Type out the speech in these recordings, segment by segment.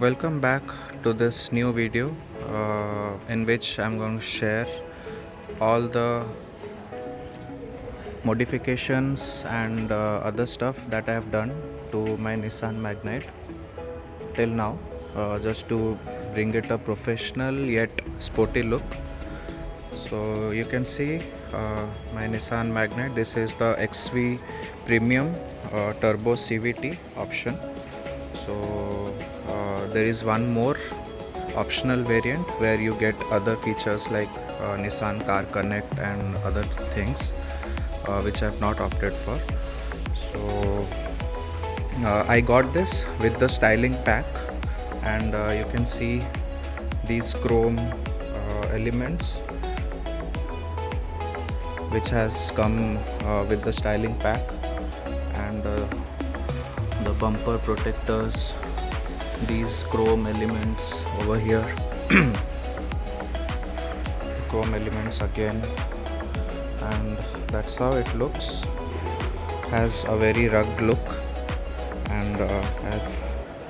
Welcome back to this new video in which I'm going to share all the modifications and other stuff that I have done to my Nissan Magnite till now, just to bring it a professional yet sporty look. So you can see my Nissan Magnite. This is the XV Premium Turbo CVT option. So there is one more optional variant where you get other features like Nissan Car Connect and other things which I have not opted for. So I got this with the styling pack, and you can see these chrome elements which has come with the styling pack, and the bumper protectors, these chrome elements over here, chrome elements again, and that's how it looks. Has a very rugged look, and I've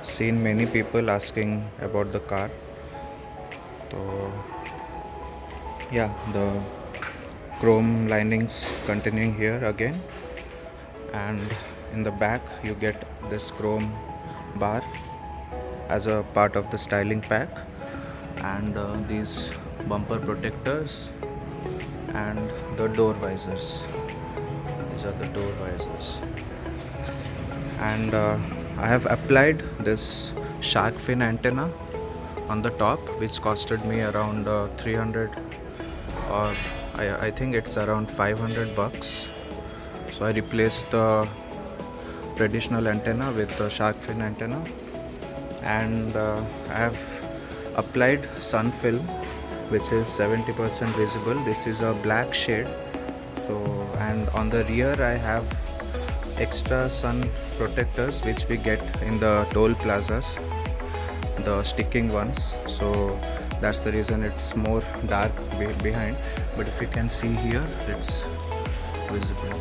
seen many people asking about the car. So yeah, the chrome linings continuing here again, and in the back you get this chrome bar as a part of the styling pack, and these bumper protectors and the door visors. These are the door visors, and I have applied this shark fin antenna on the top, which costed me around 300, or I think it's around 500 bucks. So I replaced the traditional antenna with the shark fin antenna, and I have applied sun film which is 70% visible. This is a black shade. So, and on the rear I have extra sun protectors which we get in the toll plazas, the sticking ones. So that's the reason it's more dark behind, but if you can see here, it's visible.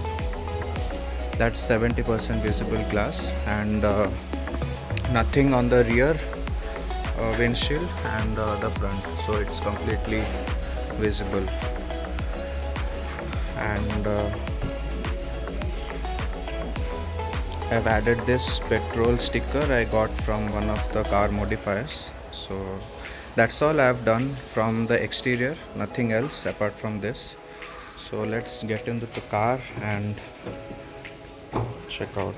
That's 70% visible glass, and nothing on the rear windshield and the front, so it's completely visible. And I've added this petrol sticker I got from one of the car modifiers. So that's all I've done from the exterior, nothing else apart from this. So let's get into the car and check out.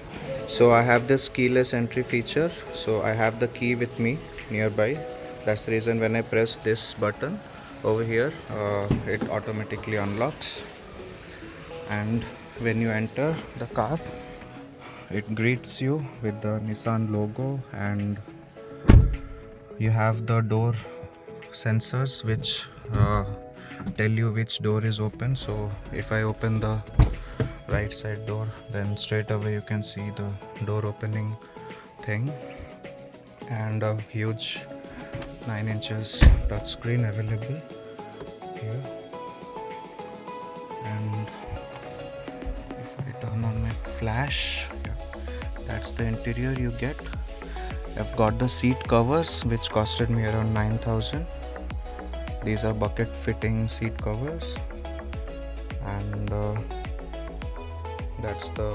So I have this keyless entry feature, so I have the key with me nearby. That's the reason when I press this button over here, it automatically unlocks, and when you enter the car, it greets you with the Nissan logo, and you have the door sensors which tell you which door is open. So if I open the right side door, then straight away you can see the door opening thing, and a huge 9 inches touchscreen available here. And if I turn on my flash, that's the interior you get. I've got the seat covers which costed me around 9,000. These are bucket fitting seat covers, and that's the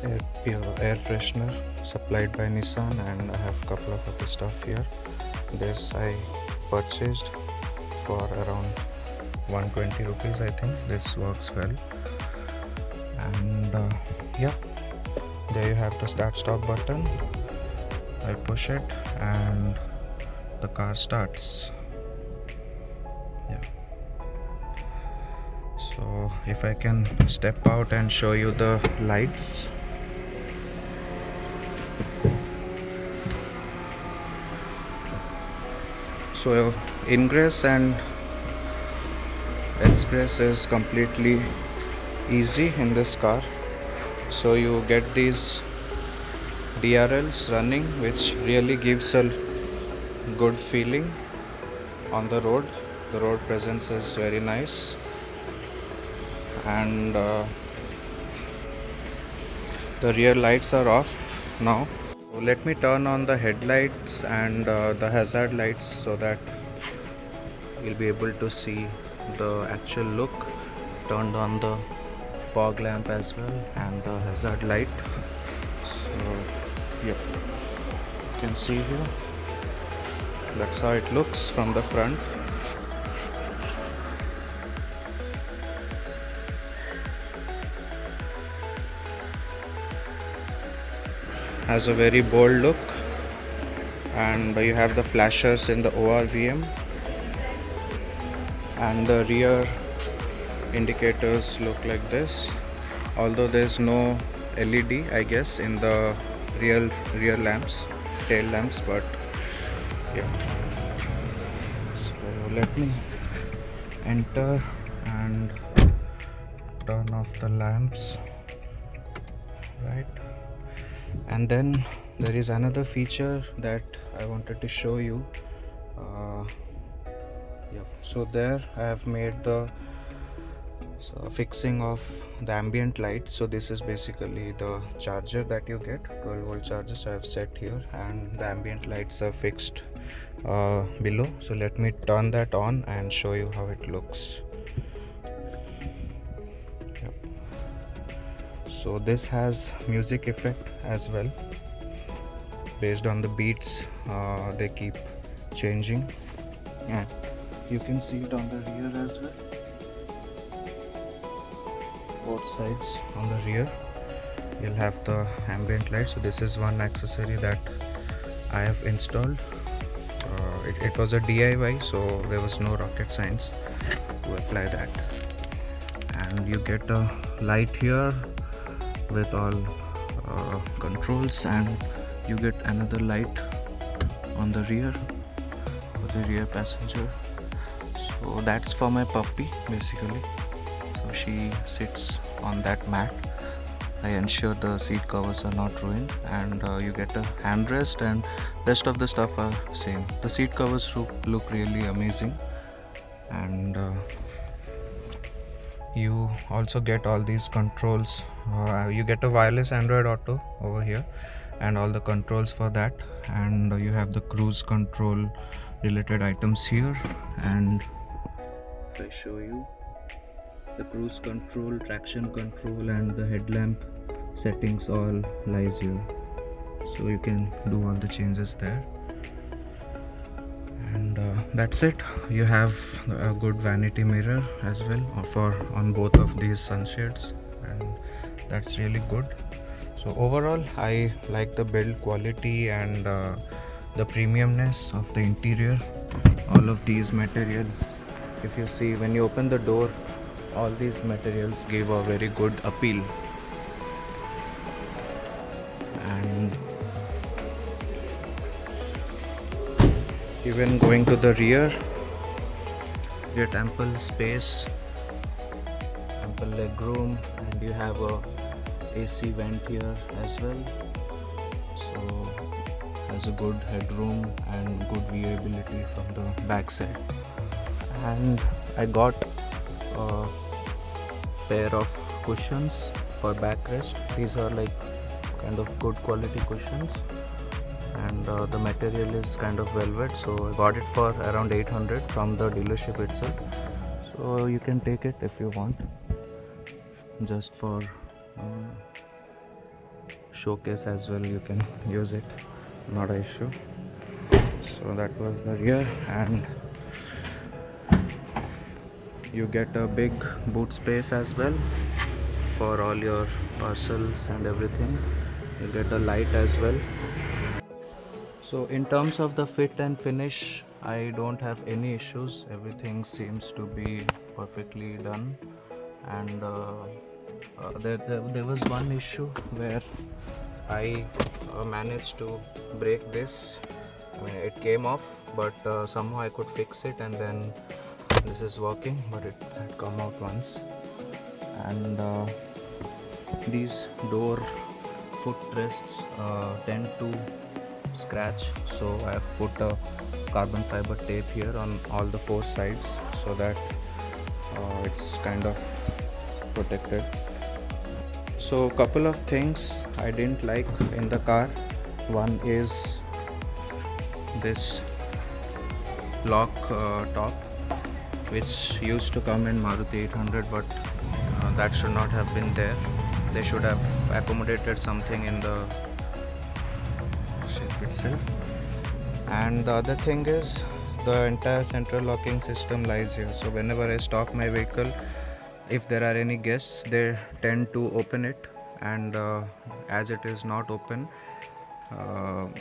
air freshener supplied by Nissan, and I have a couple of other stuff here. This I purchased for around 120 rupees, I think. This works well, and yeah, there you have the start stop button. I push it and the car starts. Yeah. So if I can step out and show you the lights. So ingress and egress is completely easy in this car. So you get these DRLs running, which really gives a good feeling on the road. The road presence is very nice, and the rear lights are off now. Let me turn on the headlights and the hazard lights so that you'll be able to see the actual look. Turned on the fog lamp as well and the hazard light. So yep, you can see here, that's how it looks from the front. Has a very bold look, and you have the flashers in the ORVM, and the rear indicators look like this, although there's no LED I guess in the rear lamps, tail lamps, but yeah. So let me enter and turn off the lamps, right? And then there is another feature that I wanted to show you. So there I have made the fixing of the ambient light. So this is basically the charger that you get, 12-volt charger. So I have set here, and the ambient lights are fixed below. So let me turn that on and show you how it looks. So this has music effect as well, based on the beats they keep changing, and you can see it on the rear as well. Both sides on the rear you'll have the ambient light. So this is one accessory that I have installed. It was a DIY, so there was no rocket science to apply that. And you get a light here with all controls, and you get another light on the rear for the rear passenger. So that's for my puppy basically. So she sits on that mat. I ensure the seat covers are not ruined, and you get a handrest, and rest of the stuff are same. The seat covers look really amazing, and you also get all these controls. You get a wireless Android Auto over here and all the controls for that, and you have the cruise control related items here. And if I show you, the cruise control, traction control, and the headlamp settings all lies here, so you can do all the changes there. And that's it. You have a good vanity mirror as well on both of these sunshades, and that's really good. So overall I like the build quality and the premiumness of the interior. All of these materials, if you see when you open the door, all these materials give a very good appeal. And even going to the rear, you get ample space, ample leg room, and you have a AC vent here as well. So has a good headroom and good viewability from the back side. And I got a pair of cushions for backrest. These are like kind of good quality cushions, and the material is kind of velvet, so I got it for around 800 from the dealership itself. So you can take it if you want, just for showcase as well. You can use it, not an issue. So that was the rear, and you get a big boot space as well for all your parcels and everything. You get a light as well. So in terms of the fit and finish, I don't have any issues. Everything seems to be perfectly done, and there was one issue where I managed to break this. I mean, it came off, but somehow I could fix it, and then this is working, but it had come out once. And these door footrests tend to scratch, so I have put a carbon fiber tape here on all the 4 sides so that it's kind of protected. So couple of things I didn't like in the car. One is this lock top, which used to come in Maruti 800, but that should not have been there. They should have accommodated something in the shape itself. And the other thing is the entire central locking system lies here. So whenever I stop my vehicle, if there are any guests, they tend to open it, and as it is not open,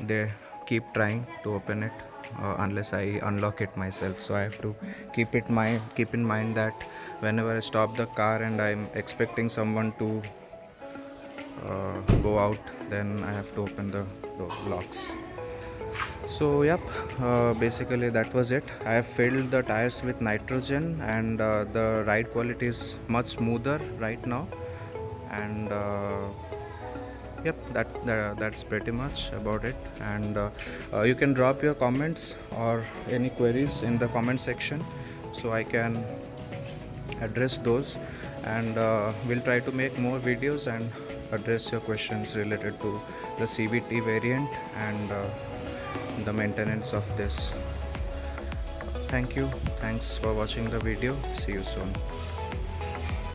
they keep trying to open it unless I unlock it myself. So I have to keep in mind that whenever I stop the car and I'm expecting someone to go out, then I have to open the locks. So yep, basically that was it. I have filled the tires with nitrogen, and the ride quality is much smoother right now. And yep, that's pretty much about it. And you can drop your comments or any queries in the comment section, so I can address those. And we'll try to make more videos and address your questions related to the CVT variant and the maintenance of this. Thanks for watching the video. See you soon.